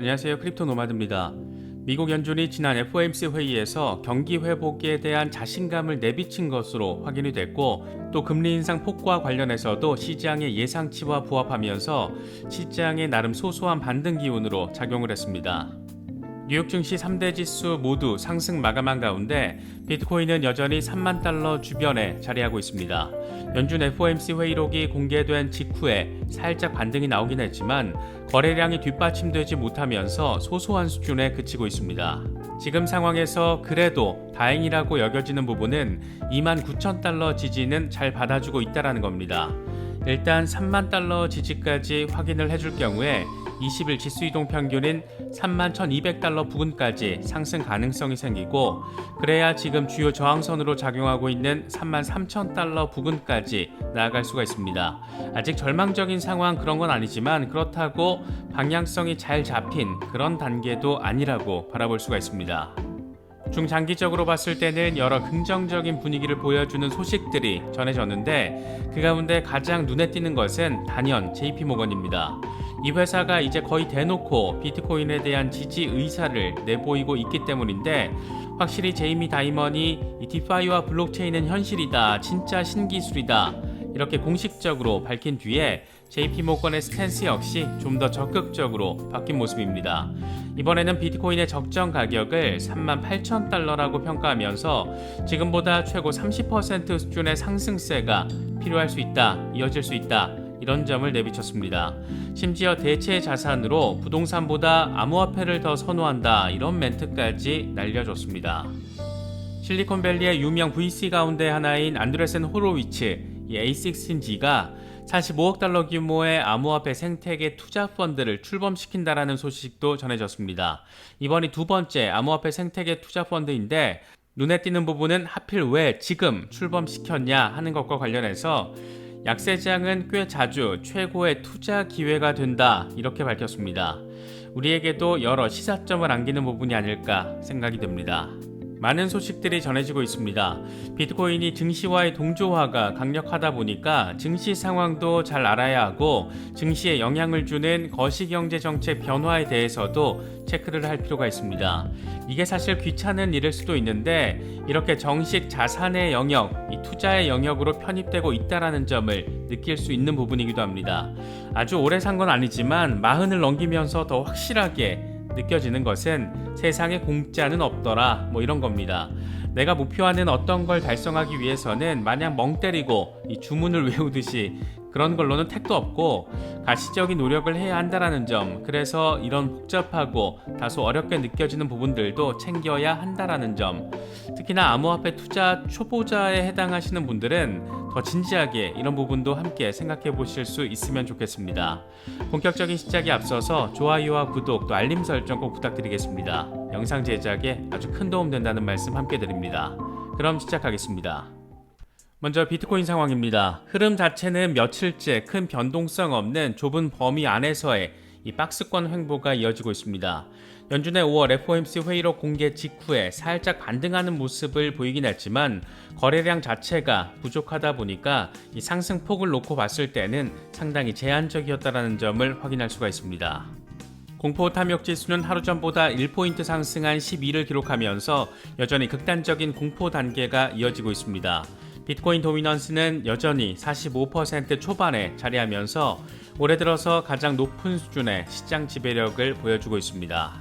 안녕하세요. 크립토 노마드입니다. 미국 연준이 지난 FOMC 회의에서 경기 회복에 대한 자신감을 내비친 것으로 확인이 됐고, 또 금리 인상 폭과 관련해서도 시장의 예상치와 부합하면서 시장의 나름 소소한 반등 기운으로 작용을 했습니다. 뉴욕 증시 3대 지수 모두 상승 마감한 가운데 비트코인은 여전히 3만 달러 주변에 자리하고 있습니다. 연준 FOMC 회의록이 공개된 직후에 살짝 반등이 나오긴 했지만 거래량이 뒷받침되지 못하면서 소소한 수준에 그치고 있습니다. 지금 상황에서 그래도 다행이라고 여겨지는 부분은 2만 9천 달러 지지는 잘 받아주고 있다는 겁니다. 일단 3만 달러 지지까지 확인을 해줄 경우에 20일 지수이동 평균인 31,200달러 부근까지 상승 가능성이 생기고, 그래야 지금 주요 저항선으로 작용하고 있는 33,000달러 부근까지 나아갈 수가 있습니다. 아직 절망적인 상황 그런 건 아니지만 그렇다고 방향성이 잘 잡힌 그런 단계도 아니라고 바라볼 수가 있습니다. 중장기적으로 봤을 때는 여러 긍정적인 분위기를 보여주는 소식들이 전해졌는데, 그 가운데 가장 눈에 띄는 것은 단연 JP모건입니다. 이 회사가 이제 거의 대놓고 비트코인에 대한 지지 의사를 내보이고 있기 때문인데, 확실히 제이미 다이먼이 이 디파이와 블록체인은 현실이다, 진짜 신기술이다, 이렇게 공식적으로 밝힌 뒤에 JP모건의 스탠스 역시 좀 더 적극적으로 바뀐 모습입니다. 이번에는 비트코인의 적정 가격을 38,000달러라고 평가하면서 지금보다 최고 30% 수준의 상승세가 필요할 수 있다, 이어질 수 있다, 이런 점을 내비쳤습니다. 심지어 대체 자산으로 부동산보다 암호화폐를 더 선호한다, 이런 멘트까지 날려줬습니다. 실리콘밸리의 유명 VC 가운데 하나인 안드레센 호로위츠, 이 A16G가 45억 달러 규모의 암호화폐 생태계 투자 펀드를 출범시킨다라는 소식도 전해졌습니다. 이번이 두 번째 암호화폐 생태계 투자 펀드인데, 눈에 띄는 부분은 하필 왜 지금 출범시켰냐 하는 것과 관련해서 약세장은 꽤 자주 최고의 투자 기회가 된다, 이렇게 밝혔습니다. 우리에게도 여러 시사점을 안기는 부분이 아닐까 생각이 듭니다. 많은 소식들이 전해지고 있습니다. 비트코인이 증시와의 동조화가 강력하다 보니까 증시 상황도 잘 알아야 하고, 증시에 영향을 주는 거시경제 정책 변화에 대해서도 체크를 할 필요가 있습니다. 이게 사실 귀찮은 일일 수도 있는데, 이렇게 정식 자산의 영역, 이 투자의 영역으로 편입되고 있다는 점을 느낄 수 있는 부분이기도 합니다. 아주 오래 산 건 아니지만 40을 넘기면서 더 확실하게 느껴지는 것은 세상에 공짜는 없더라, 이런 겁니다. 내가 목표하는 어떤 걸 달성하기 위해서는 마냥 멍 때리고 이 주문을 외우듯이 그런 걸로는 택도 없고 가시적인 노력을 해야 한다라는 점, 그래서 이런 복잡하고 다소 어렵게 느껴지는 부분들도 챙겨야 한다라는 점, 특히나 암호화폐 투자 초보자에 해당하시는 분들은 더 진지하게 이런 부분도 함께 생각해 보실 수 있으면 좋겠습니다. 본격적인 시작에 앞서서 좋아요와 구독, 또 알림 설정 꼭 부탁드리겠습니다. 영상 제작에 아주 큰 도움 된다는 말씀 함께 드립니다. 그럼 시작하겠습니다. 먼저 비트코인 상황입니다. 흐름 자체는 며칠째 큰 변동성 없는 좁은 범위 안에서의 이 박스권 횡보가 이어지고 있습니다. 연준의 5월 FOMC 회의록 공개 직후에 살짝 반등하는 모습을 보이긴 했지만 거래량 자체가 부족하다 보니까 이 상승폭을 놓고 봤을 때는 상당히 제한적이었다는 점을 확인할 수가 있습니다. 공포 탐욕 지수는 하루 전보다 1포인트 상승한 12를 기록하면서 여전히 극단적인 공포 단계가 이어지고 있습니다. 비트코인 도미넌스는 여전히 45% 초반에 자리하면서 올해 들어서 가장 높은 수준의 시장 지배력을 보여주고 있습니다.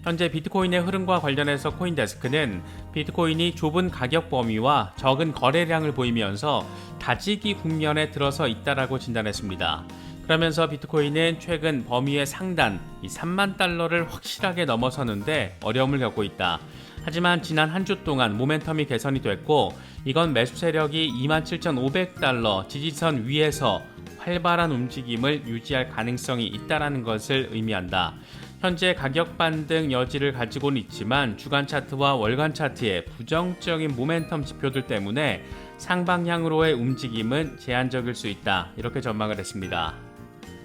현재 비트코인의 흐름과 관련해서 코인데스크는 비트코인이 좁은 가격 범위와 적은 거래량을 보이면서 다지기 국면에 들어서 있다라고 진단했습니다. 그러면서 비트코인은 최근 범위의 상단, 이 3만 달러를 확실하게 넘어서는데 어려움을 겪고 있다. 하지만 지난 한 주 동안 모멘텀이 개선이 됐고, 이건 매수 세력이 27,500달러 지지선 위에서 활발한 움직임을 유지할 가능성이 있다는 것을 의미한다. 현재 가격 반등 여지를 가지고는 있지만 주간 차트와 월간 차트의 부정적인 모멘텀 지표들 때문에 상방향으로의 움직임은 제한적일 수 있다, 이렇게 전망을 했습니다.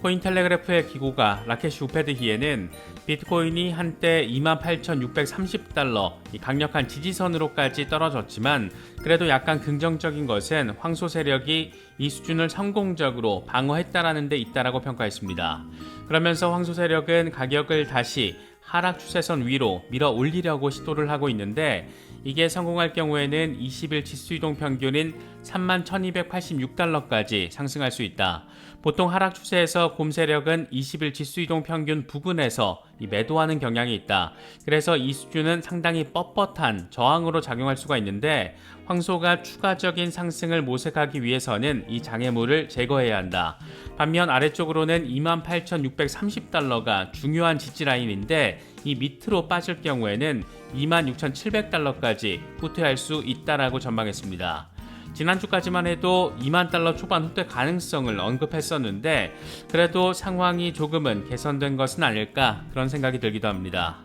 코인텔레그래프의 기고가 라케시 우페드히에는 비트코인이 한때 28,630달러 강력한 지지선으로까지 떨어졌지만 그래도 약간 긍정적인 것은 황소 세력이 이 수준을 성공적으로 방어했다라는 데 있다라고 평가했습니다. 그러면서 황소 세력은 가격을 다시 하락 추세선 위로 밀어 올리려고 시도를 하고 있는데 이게 성공할 경우에는 20일 지수이동 평균인 31,286달러까지 상승할 수 있다. 보통 하락 추세에서 곰 세력은 20일 지수이동 평균 부근에서 매도하는 경향이 있다. 그래서 이 수준은 상당히 뻣뻣한 저항으로 작용할 수가 있는데 황소가 추가적인 상승을 모색하기 위해서는 이 장애물을 제거해야 한다. 반면 아래쪽으로는 28,630달러가 중요한 지지라인인데 이 밑으로 빠질 경우에는 26,700달러까지 후퇴할 수 있다라고 전망했습니다. 지난주까지만 해도 2만 달러 초반 후퇴 가능성을 언급했었는데 그래도 상황이 조금은 개선된 것은 아닐까 그런 생각이 들기도 합니다.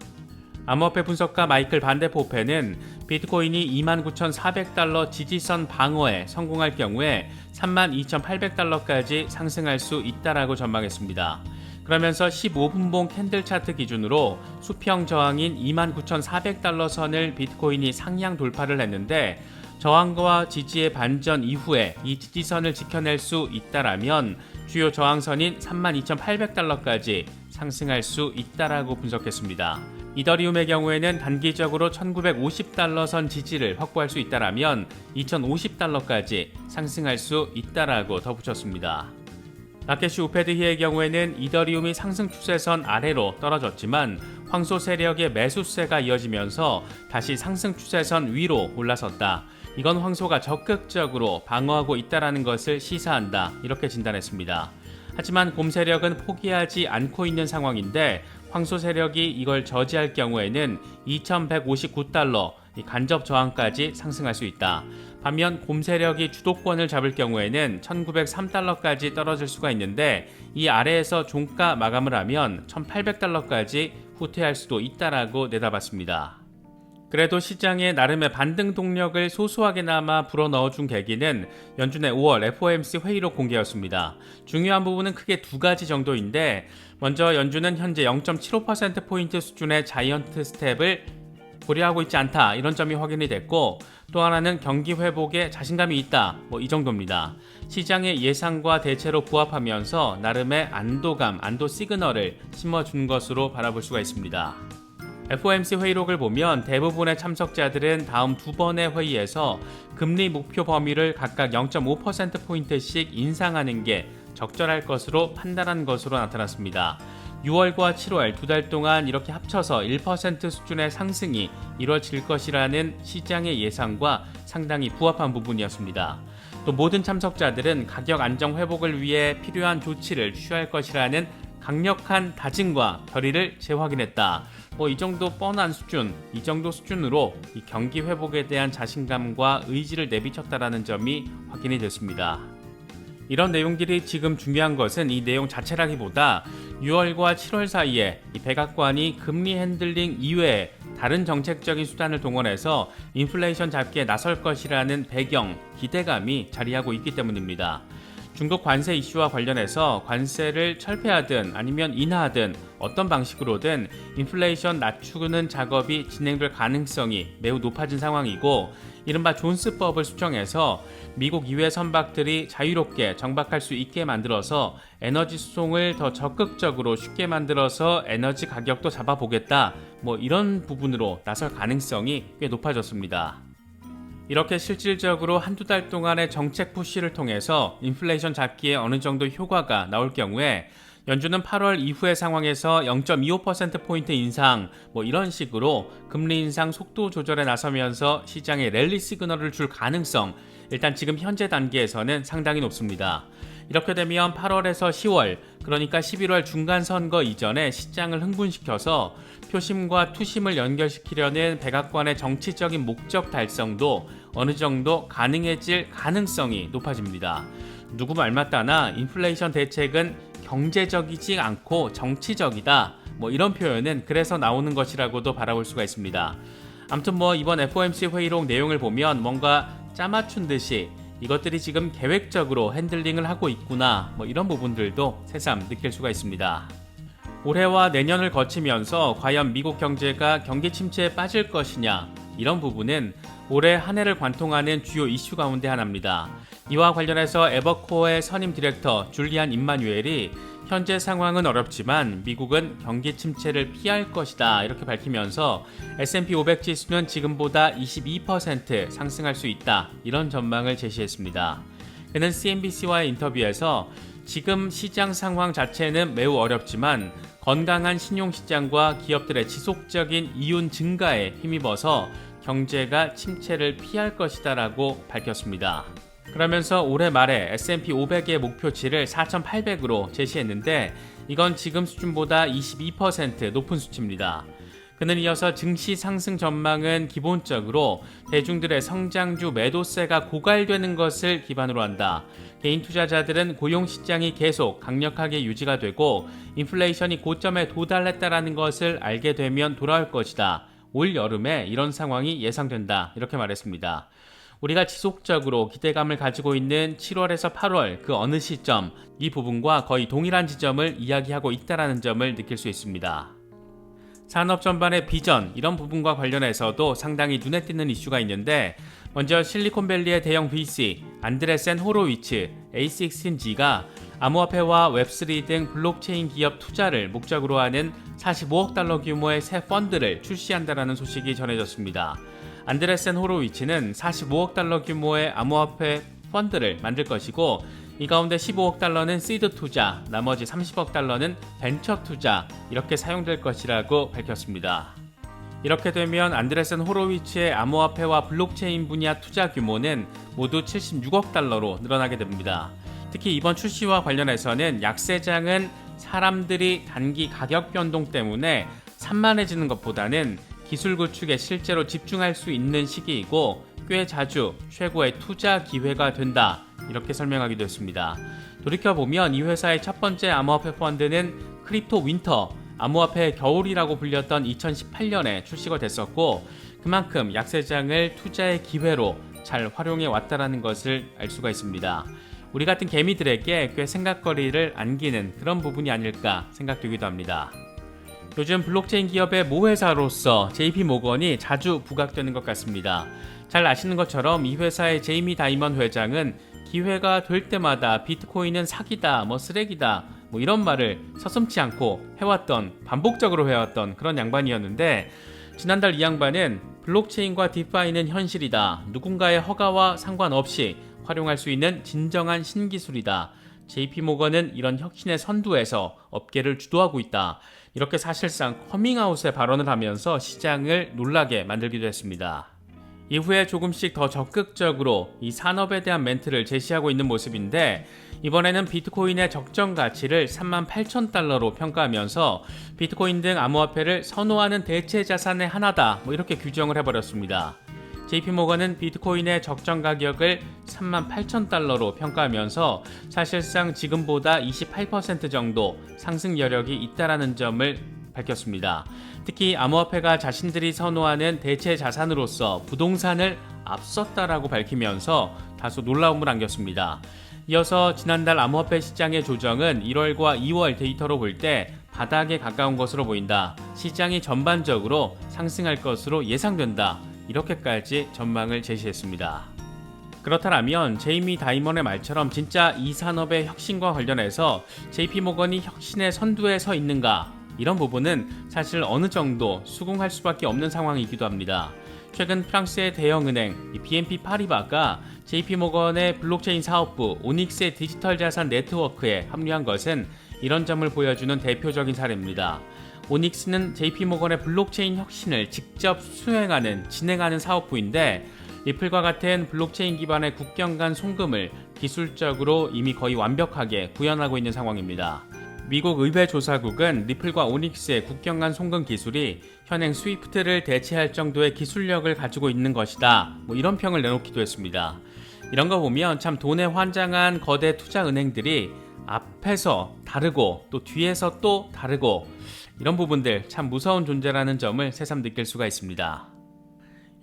암호화폐 분석가 마이클 반데포페는 비트코인이 29,400달러 지지선 방어에 성공할 경우에 32,800달러까지 상승할 수 있다라고 전망했습니다. 그러면서 15분봉 캔들 차트 기준으로 수평 저항인 29,400달러 선을 비트코인이 상향 돌파를 했는데 저항과 지지의 반전 이후에 이 지지선을 지켜낼 수 있다라면 주요 저항선인 32,800달러까지 상승할 수 있다라고 분석했습니다. 이더리움의 경우에는 단기적으로 1950달러 선 지지를 확보할 수 있다라면 2050달러까지 상승할 수 있다라고 덧붙였습니다. 라케시 우페드히의 경우에는 이더리움이 상승 추세선 아래로 떨어졌지만 황소 세력의 매수세가 이어지면서 다시 상승 추세선 위로 올라섰다. 이건 황소가 적극적으로 방어하고 있다는 것을 시사한다. 이렇게 진단했습니다. 하지만 곰 세력은 포기하지 않고 있는 상황인데 황소 세력이 이걸 저지할 경우에는 2,159달러 간접 저항까지 상승할 수 있다. 반면 곰 세력이 주도권을 잡을 경우에는 1,903달러까지 떨어질 수가 있는데 이 아래에서 종가 마감을 하면 1,800달러까지 후퇴할 수도 있다라고 내다봤습니다. 그래도 시장에 나름의 반등 동력을 소소하게나마 불어넣어준 계기는 연준의 5월 FOMC 회의로 공개였습니다. 중요한 부분은 크게 두 가지 정도인데 먼저 연준은 현재 0.75%포인트 수준의 자이언트 스텝을 고려하고 있지 않다 이런 점이 확인이 됐고 또 하나는 경기 회복에 자신감이 있다 이 정도입니다. 시장의 예상과 대체로 부합하면서 나름의 안도 시그널을 심어준 것으로 바라볼 수가 있습니다. FOMC 회의록을 보면 대부분의 참석자들은 다음 두 번의 회의에서 금리 목표 범위를 각각 0.5%포인트씩 인상하는 게 적절할 것으로 판단한 것으로 나타났습니다. 6월과 7월 두 달 동안 이렇게 합쳐서 1% 수준의 상승이 이뤄질 것이라는 시장의 예상과 상당히 부합한 부분이었습니다. 또 모든 참석자들은 가격 안정 회복을 위해 필요한 조치를 취할 것이라는 강력한 다짐과 결의를 재확인했다. 이 정도 뻔한 수준, 이 정도 수준으로 이 경기 회복에 대한 자신감과 의지를 내비쳤다라는 점이 확인이 됐습니다. 이런 내용들이 지금 중요한 것은 이 내용 자체라기보다 6월과 7월 사이에 이 백악관이 금리 핸들링 이외에 다른 정책적인 수단을 동원해서 인플레이션 잡기에 나설 것이라는 배경, 기대감이 자리하고 있기 때문입니다. 중국 관세 이슈와 관련해서 관세를 철폐하든 아니면 인하하든 어떤 방식으로든 인플레이션 낮추는 작업이 진행될 가능성이 매우 높아진 상황이고 이른바 존스법을 수정해서 미국 이외 선박들이 자유롭게 정박할 수 있게 만들어서 에너지 수송을 더 적극적으로 쉽게 만들어서 에너지 가격도 잡아보겠다 이런 부분으로 나설 가능성이 꽤 높아졌습니다. 이렇게 실질적으로 한두 달 동안의 정책 푸시를 통해서 인플레이션 잡기에 어느 정도 효과가 나올 경우에 연준은 8월 이후의 상황에서 0.25%포인트 인상 이런 식으로 금리 인상 속도 조절에 나서면서 시장에 랠리 시그널을 줄 가능성 일단 지금 현재 단계에서는 상당히 높습니다. 이렇게 되면 8월에서 10월 그러니까 11월 중간선거 이전에 시장을 흥분시켜서 표심과 투심을 연결시키려는 백악관의 정치적인 목적 달성도 어느 정도 가능해질 가능성이 높아집니다. 누구 말 맞다나 인플레이션 대책은 경제적이지 않고 정치적이다 이런 표현은 그래서 나오는 것이라고도 바라볼 수가 있습니다. 아무튼 이번 FOMC 회의록 내용을 보면 뭔가 짜맞춘 듯이 이것들이 지금 계획적으로 핸들링을 하고 있구나, 이런 부분들도 새삼 느낄 수가 있습니다. 올해와 내년을 거치면서 과연 미국 경제가 경기 침체에 빠질 것이냐, 이런 부분은 올해 한 해를 관통하는 주요 이슈 가운데 하나입니다. 이와 관련해서 에버코어의 선임 디렉터 줄리안 임마뉴엘이 현재 상황은 어렵지만 미국은 경기 침체를 피할 것이다, 이렇게 밝히면서 S&P 500 지수는 지금보다 22% 상승할 수 있다, 이런 전망을 제시했습니다. 그는 CNBC와의 인터뷰에서 지금 시장 상황 자체는 매우 어렵지만 건강한 신용시장과 기업들의 지속적인 이윤 증가에 힘입어서 경제가 침체를 피할 것이다 라고 밝혔습니다. 그러면서 올해 말에 S&P 500의 목표치를 4,800으로 제시했는데 이건 지금 수준보다 22% 높은 수치입니다. 그는 이어서 증시 상승 전망은 기본적으로 대중들의 성장주 매도세가 고갈되는 것을 기반으로 한다. 개인 투자자들은 고용시장이 계속 강력하게 유지가 되고 인플레이션이 고점에 도달했다는 것을 알게 되면 돌아올 것이다. 올 여름에 이런 상황이 예상된다, 이렇게 말했습니다. 우리가 지속적으로 기대감을 가지고 있는 7월에서 8월 그 어느 시점, 이 부분과 거의 동일한 지점을 이야기하고 있다는 점을 느낄 수 있습니다. 산업 전반의 비전, 이런 부분과 관련해서도 상당히 눈에 띄는 이슈가 있는데 먼저 실리콘밸리의 대형 VC 안드레센 호로위츠 A16G가 암호화폐와 웹3 등 블록체인 기업 투자를 목적으로 하는 45억 달러 규모의 새 펀드를 출시한다는 소식이 전해졌습니다. 안드레센 호로위츠는 45억 달러 규모의 암호화폐 펀드를 만들 것이고 이 가운데 15억 달러는 시드 투자, 나머지 30억 달러는 벤처 투자, 이렇게 사용될 것이라고 밝혔습니다. 이렇게 되면 안드레센 호로위츠의 암호화폐와 블록체인 분야 투자 규모는 모두 76억 달러로 늘어나게 됩니다. 특히 이번 출시와 관련해서는 약세장은 사람들이 단기 가격 변동 때문에 산만해지는 것보다는 기술 구축에 실제로 집중할 수 있는 시기이고 꽤 자주 최고의 투자 기회가 된다, 이렇게 설명하기도 했습니다. 돌이켜보면 이 회사의 첫 번째 암호화폐 펀드는 크립토 윈터, 암호화폐의 겨울이라고 불렸던 2018년에 출시가 됐었고 그만큼 약세장을 투자의 기회로 잘 활용해 왔다는 것을 알 수가 있습니다. 우리 같은 개미들에게 꽤 생각거리를 안기는 그런 부분이 아닐까 생각되기도 합니다. 요즘 블록체인 기업의 모회사로서 JP모건이 자주 부각되는 것 같습니다. 잘 아시는 것처럼 이 회사의 제이미 다이먼 회장은 기회가 될 때마다 비트코인은 사기다, 쓰레기다, 이런 말을 서슴지 않고 반복적으로 해왔던 그런 양반이었는데 지난달 이 양반은 블록체인과 디파이는 현실이다. 누군가의 허가와 상관없이 활용할 수 있는 진정한 신기술이다. JP모건은 이런 혁신의 선두에서 업계를 주도하고 있다. 이렇게 사실상 커밍아웃의 발언을 하면서 시장을 놀라게 만들기도 했습니다. 이후에 조금씩 더 적극적으로 이 산업에 대한 멘트를 제시하고 있는 모습인데 이번에는 비트코인의 적정 가치를 38,000달러로 평가하면서 비트코인 등 암호화폐를 선호하는 대체 자산의 하나다, 이렇게 규정을 해버렸습니다. JP모건은 비트코인의 적정 가격을 38,000달러로 평가하면서 사실상 지금보다 28% 정도 상승 여력이 있다는 점을 밝혔습니다. 특히 암호화폐가 자신들이 선호하는 대체 자산으로서 부동산을 앞섰다라고 밝히면서 다소 놀라움을 안겼습니다. 이어서 지난달 암호화폐 시장의 조정은 1월과 2월 데이터로 볼 때 바닥에 가까운 것으로 보인다. 시장이 전반적으로 상승할 것으로 예상된다. 이렇게까지 전망을 제시했습니다. 그렇다면 제이미 다이먼의 말처럼 진짜 이 산업의 혁신과 관련해서 JP모건이 혁신의 선두에 서 있는가? 이런 부분은 사실 어느 정도 수긍할 수밖에 없는 상황이기도 합니다. 최근 프랑스의 대형은행 BNP 파리바가 JP모건의 블록체인 사업부 오닉스의 디지털 자산 네트워크에 합류한 것은 이런 점을 보여주는 대표적인 사례입니다. 오닉스는 JP모건의 블록체인 혁신을 직접 진행하는 사업부인데 리플과 같은 블록체인 기반의 국경 간 송금을 기술적으로 이미 거의 완벽하게 구현하고 있는 상황입니다. 미국 의회 조사국은 리플과 오닉스의 국경 간 송금 기술이 현행 스위프트를 대체할 정도의 기술력을 가지고 있는 것이다. 이런 평을 내놓기도 했습니다. 이런 거 보면 참 돈에 환장한 거대 투자 은행들이 앞에서 다르고 또 뒤에서 또 다르고 이런 부분들 참 무서운 존재라는 점을 새삼 느낄 수가 있습니다.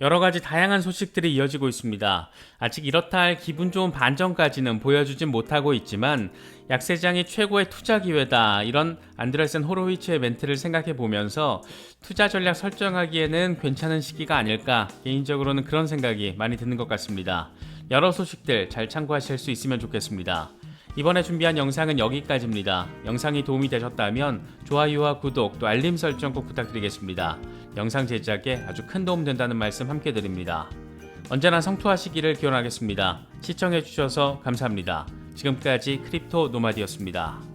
여러 가지 다양한 소식들이 이어지고 있습니다. 아직 이렇다 할 기분 좋은 반전까지는 보여주진 못하고 있지만 약세장이 최고의 투자 기회다, 이런 안드레센 호로위츠의 멘트를 생각해 보면서 투자 전략 설정하기에는 괜찮은 시기가 아닐까, 개인적으로는 그런 생각이 많이 드는 것 같습니다. 여러 소식들 잘 참고하실 수 있으면 좋겠습니다. 이번에 준비한 영상은 여기까지입니다. 영상이 도움이 되셨다면 좋아요와 구독, 또 알림 설정 꼭 부탁드리겠습니다. 영상 제작에 아주 큰 도움 된다는 말씀 함께 드립니다. 언제나 성투하시기를 기원하겠습니다. 시청해주셔서 감사합니다. 지금까지 크립토 노마디였습니다.